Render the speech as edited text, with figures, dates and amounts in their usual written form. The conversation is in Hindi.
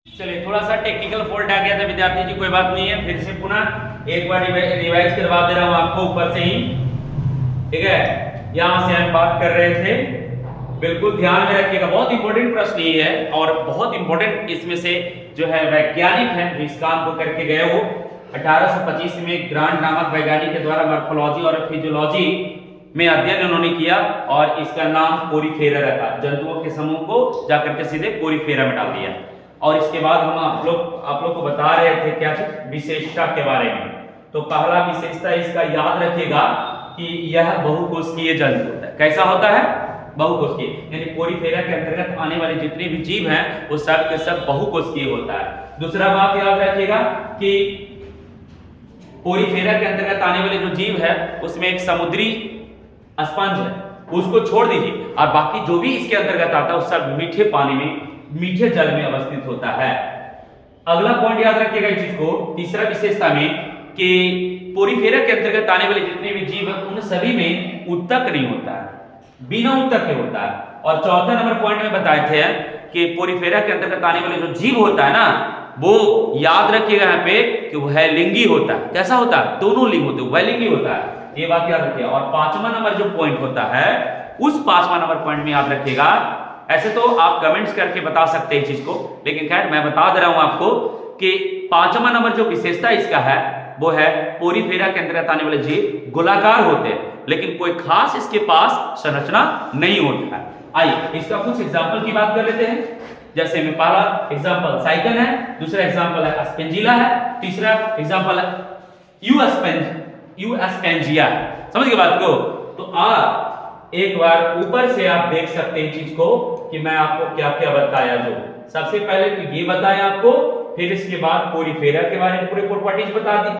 चलिए थोड़ा सा टेक्निकल फॉल्ट आ गया था विद्यार्थी जी, कोई बात नहीं है, फिर से पुनः एक बार रिवाइज करवा दे रहा हूं आपको ऊपर से ही। ठीक है, यहां से हम बात कर रहे थे, बिल्कुल ध्यान में रखिएगा, बहुत इंपॉर्टेंट प्रश्न ये है और बहुत इंपॉर्टेंट इसमें से जो है वैज्ञानिक है जो इस काम को करके गए वो 1825 में ग्रांट नामक वैज्ञानिक के द्वारा मॉर्फोलॉजी और फिजियोलॉजी में अध्ययन उन्होंने किया और इसका नाम पोरीफेरा रखा। जंतुओं के समूह को जाकर के सीधे पोरीफेरा में डाल दिया। और इसके बाद हम आप लोग को बता रहे थे क्या विशेषता के बारे में। तो पहला विशेषता इसका याद रखिएगा कि यह बहुकोशिकीय जंतु होता है। कैसा होता है? बहुकोशिकीय, यानी पोरीफेरा के अंतर्गत आने वाले जितने भी जीव हैं वो सब के सब बहुकोशिकीय होता है। दूसरा बात याद रखिएगा कि पोरीफेरा के अंतर्गत आने वाले जो जीव है उसमें एक समुद्री स्पंज है, उसको छोड़ दीजिए, और बाकी जो भी इसके अंतर्गत आता है वो सब मीठे पानी में, मीठे जल में अवस्थित होता है। अगला पॉइंट याद रखिएगा इस चीज को, तीसरा विशेषता में कि पोरीफेरा के अंतर्गत आने वाले जितने भी जीव हैं उन सभी में उत्तक नहीं होता है, बिना उत्तक के होता है। और चौथा नंबर पॉइंट में बताए थे कि पोरीफेरा के अंतर्गत आने वाले जो जीव होता है ना, वो याद रखिएगा यहाँ पे कि वह लिंगी होता है। कैसा होता है? दोनों लिंग होते हैं, वह लिंगी होता है, ये बात याद रखिएगा। और पांचवा नंबर जो पॉइंट होता है, उस पांचवा नंबर पॉइंट में याद रखिएगा, ऐसे तो आप कमेंट्स करके बता सकते हैं इस चीज को, लेकिन खैर मैं बता दे रहा हूं आपको कि पांचवा नंबर जो विशेषता इसका है वो है पोरीफेरा के अंतर्गत आने वाले जीव गोलाकार होते हैं, लेकिन कोई खास इसके पास संरचना नहीं होता है। आइए इसका कुछ एग्जांपल की बात कर लेते हैं। जैसे में पहला एग्जांपल साइकन है, दूसरा एग्जांपल है स्पेंजिला है, तीसरा एग्जांपल है यूएस्पेंजिया। समझ गए बात को? तो आप एक बार ऊपर से आप देख सकते हैं चीज को कि मैं आपको क्या क्या बताया। जो सबसे पहले तो ये बताया आपको, फिर इसके बाद पोरीफेरा के बारे में पूरे प्रॉपर्टीज बता दी।